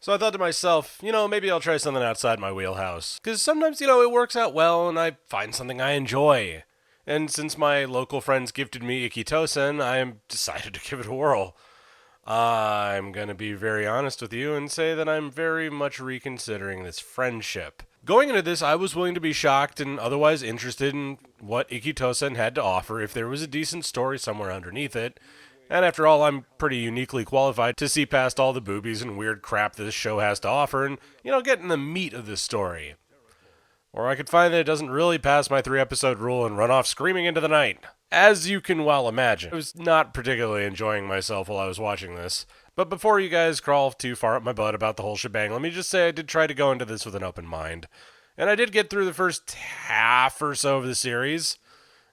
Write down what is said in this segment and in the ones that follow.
So I thought to myself, maybe I'll try something outside my wheelhouse. Because sometimes, it works out well and I find something I enjoy. And since my local friends gifted me Ikki Tousen, I decided to give it a whirl. I'm going to be very honest with you and say that I'm very much reconsidering this friendship. Going into this, I was willing to be shocked and otherwise interested in what Ikki Tousen had to offer if there was a decent story somewhere underneath it. And after all, I'm pretty uniquely qualified to see past all the boobies and weird crap this show has to offer and, get in the meat of the story. Or I could find that it doesn't really pass my 3-episode rule and run off screaming into the night. As you can well imagine, I was not particularly enjoying myself while I was watching this. But before you guys crawl too far up my butt about the whole shebang, let me just say I did try to go into this with an open mind. And I did get through the first half or so of the series.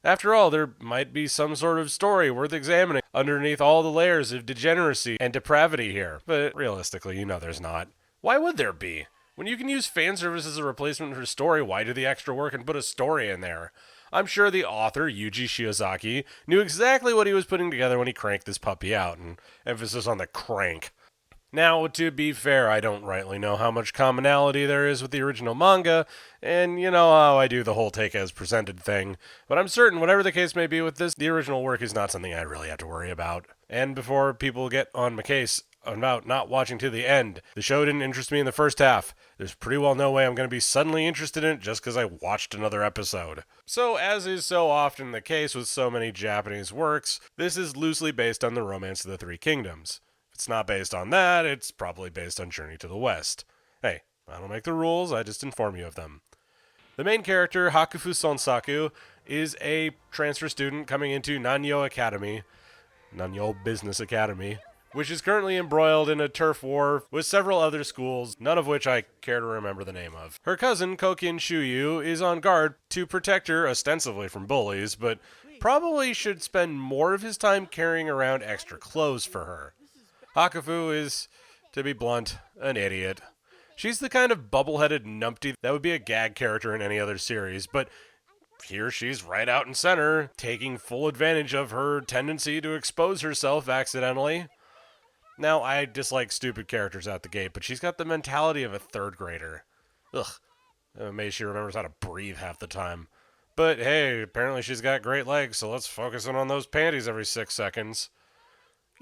After all, there might be some sort of story worth examining underneath all the layers of degeneracy and depravity here. But realistically, there's not. Why would there be? When you can use fan service as a replacement for story, why do the extra work and put a story in there? I'm sure the author, Yuji Shiozaki, knew exactly what he was putting together when he cranked this puppy out, and emphasis on the crank. Now, to be fair, I don't rightly know how much commonality there is with the original manga, and you know how I do the whole take as presented thing, but I'm certain whatever the case may be with this, the original work is not something I really have to worry about. And before people get on my case about not watching to the end, the show didn't interest me in the first half. There's pretty well no way I'm going to be suddenly interested in it just because I watched another episode. So, as is so often the case with so many Japanese works, this is loosely based on the Romance of the Three Kingdoms. It's not based on that, it's probably based on Journey to the West. Hey, I don't make the rules, I just inform you of them. The main character, Hakufu Sonsaku, is a transfer student coming into Nanyo Business Academy, which is currently embroiled in a turf war with several other schools, none of which I care to remember the name of. Her cousin, Kokin Shuyu, is on guard to protect her ostensibly from bullies, but probably should spend more of his time carrying around extra clothes for her. Hakufu is, to be blunt, an idiot. She's the kind of bubble-headed numpty that would be a gag character in any other series, but here she's right out in center, taking full advantage of her tendency to expose herself accidentally. Now, I dislike stupid characters out the gate, but she's got the mentality of a third grader. Ugh, I'm amazed she remembers how to breathe half the time. But hey, apparently she's got great legs, so let's focus in on those panties every 6 seconds.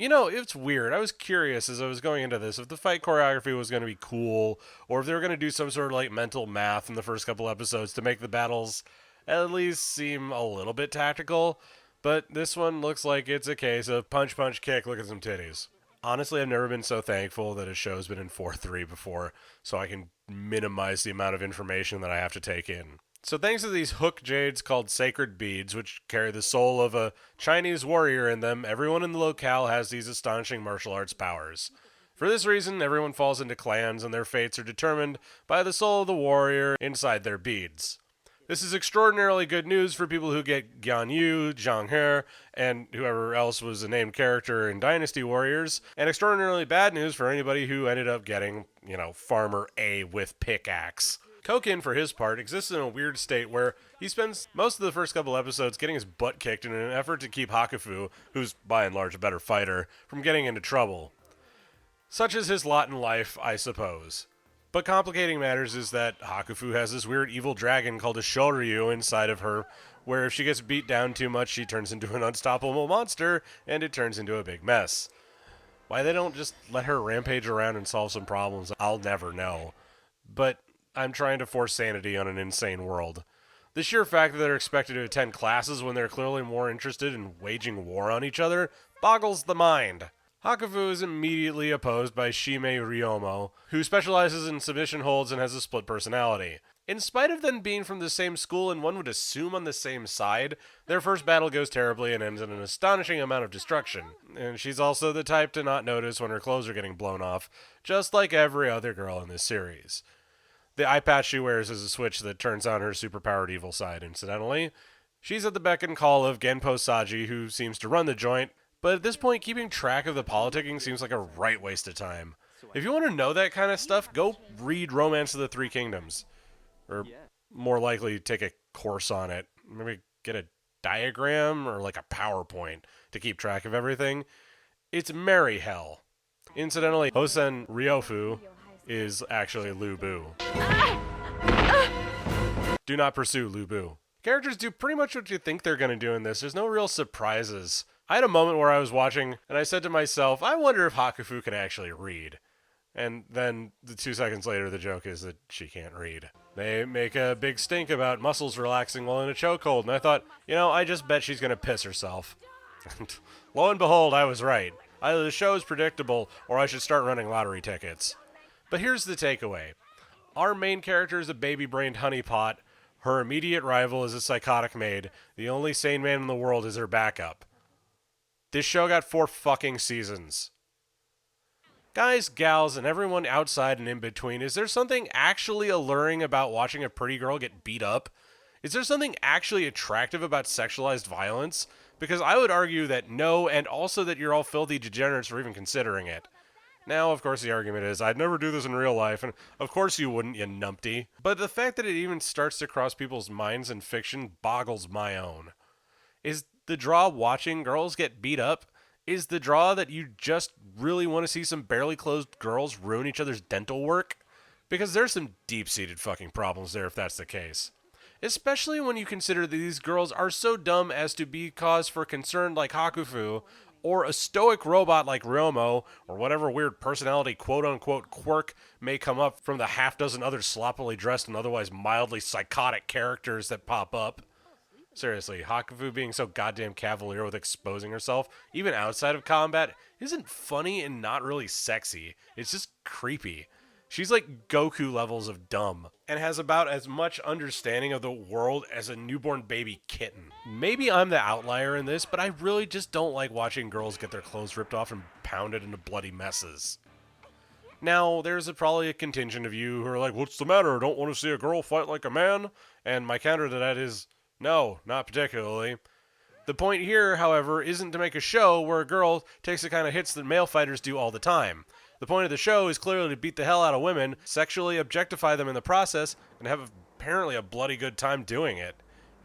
It's weird. I was curious as I was going into this if the fight choreography was going to be cool, or if they were going to do some sort of mental math in the first couple episodes to make the battles at least seem a little bit tactical. But this one looks like it's a case of punch, punch, kick, look at some titties. Honestly, I've never been so thankful that a show's been in 4:3 before, so I can minimize the amount of information that I have to take in. So thanks to these hook jades called sacred beads, which carry the soul of a Chinese warrior in them, everyone in the locale has these astonishing martial arts powers. For this reason, everyone falls into clans and their fates are determined by the soul of the warrior inside their beads. This is extraordinarily good news for people who get Guan Yu, Zhang He, and whoever else was a named character in Dynasty Warriors, and extraordinarily bad news for anybody who ended up getting, Farmer A with pickaxe. Kokin, for his part, exists in a weird state where he spends most of the first couple episodes getting his butt kicked in an effort to keep Hakufu, who's by and large a better fighter, from getting into trouble. Such is his lot in life, I suppose. But complicating matters is that Hakufu has this weird evil dragon called a Shoryu inside of her, where if she gets beat down too much, she turns into an unstoppable monster, and it turns into a big mess. Why they don't just let her rampage around and solve some problems, I'll never know. But I'm trying to force sanity on an insane world. The sheer fact that they're expected to attend classes when they're clearly more interested in waging war on each other boggles the mind. Hakufu is immediately opposed by Shime Ryomo, who specializes in submission holds and has a split personality. In spite of them being from the same school and one would assume on the same side, their first battle goes terribly and ends in an astonishing amount of destruction. And she's also the type to not notice when her clothes are getting blown off, just like every other girl in this series. The eye patch she wears is a switch that turns on her superpowered evil side, incidentally. She's at the beck and call of Genpo Saji, who seems to run the joint, but at this point, keeping track of the politicking seems like a right waste of time. If you want to know that kind of stuff, go read Romance of the Three Kingdoms. Or more likely, take a course on it. Maybe get a diagram or a PowerPoint to keep track of everything. It's merry hell. Incidentally, Hosen Ryofu is actually Lu Bu. Do not pursue Lu Bu. Characters do pretty much what you think they're going to do in this. There's no real surprises. I had a moment where I was watching, and I said to myself, I wonder if Hakufu can actually read. And then 2 seconds later, the joke is that she can't read. They make a big stink about muscles relaxing while in a chokehold, and I thought, I just bet she's going to piss herself. And lo and behold, I was right. Either the show is predictable, or I should start running lottery tickets. But here's the takeaway. Our main character is a baby-brained honeypot. Her immediate rival is a psychotic maid. The only sane man in the world is her backup. This show got 4 fucking seasons. Guys, gals, and everyone outside and in between, is there something actually alluring about watching a pretty girl get beat up? Is there something actually attractive about sexualized violence? Because I would argue that no, and also that you're all filthy degenerates for even considering it. Now, of course, the argument is, I'd never do this in real life, and of course you wouldn't, you numpty. But the fact that it even starts to cross people's minds in fiction boggles my own. Is the draw watching girls get beat up? Is the draw that you just really want to see some barely clothed girls ruin each other's dental work? Because there's some deep-seated fucking problems there if that's the case. Especially when you consider that these girls are so dumb as to be cause for concern like Hakufu, or a stoic robot like Ryomo, or whatever weird personality quote-unquote quirk may come up from the half-dozen other sloppily dressed and otherwise mildly psychotic characters that pop up. Seriously, Hakufu being so goddamn cavalier with exposing herself, even outside of combat, isn't funny and not really sexy. It's just creepy. She's like Goku levels of dumb, and has about as much understanding of the world as a newborn baby kitten. Maybe I'm the outlier in this, but I really just don't like watching girls get their clothes ripped off and pounded into bloody messes. Now, there's probably a contingent of you who are like, what's the matter? Don't want to see a girl fight like a man? And my counter to that is, no, not particularly. The point here, however, isn't to make a show where a girl takes the kind of hits that male fighters do all the time. The point of the show is clearly to beat the hell out of women, sexually objectify them in the process, and have apparently a bloody good time doing it.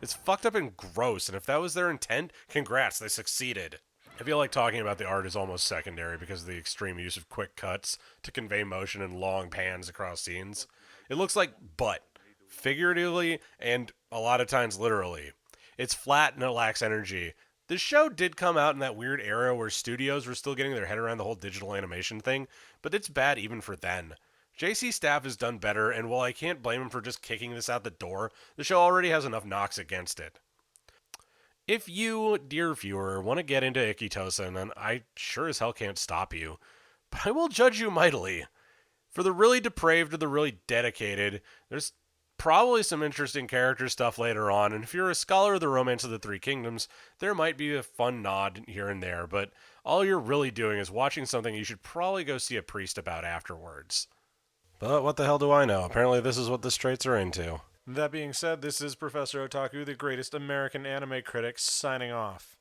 It's fucked up and gross, and if that was their intent, congrats, they succeeded. I feel like talking about the art is almost secondary because of the extreme use of quick cuts to convey motion and long pans across scenes. It looks like butt, figuratively and a lot of times literally. It's flat and it lacks energy. The show did come out in that weird era where studios were still getting their head around the whole digital animation thing, but it's bad even for then. JC Staff has done better, and while I can't blame him for just kicking this out the door, the show already has enough knocks against it. If you, dear viewer, want to get into Ikki Tousen, and I sure as hell can't stop you, but I will judge you mightily. For the really depraved or the really dedicated, there's probably some interesting character stuff later on, and if you're a scholar of the Romance of the Three Kingdoms, there might be a fun nod here and there, but all you're really doing is watching something you should probably go see a priest about afterwards. But what the hell do I know? Apparently this is what the straights are into. That being said, this is Professor Otaku, the greatest American anime critic, signing off.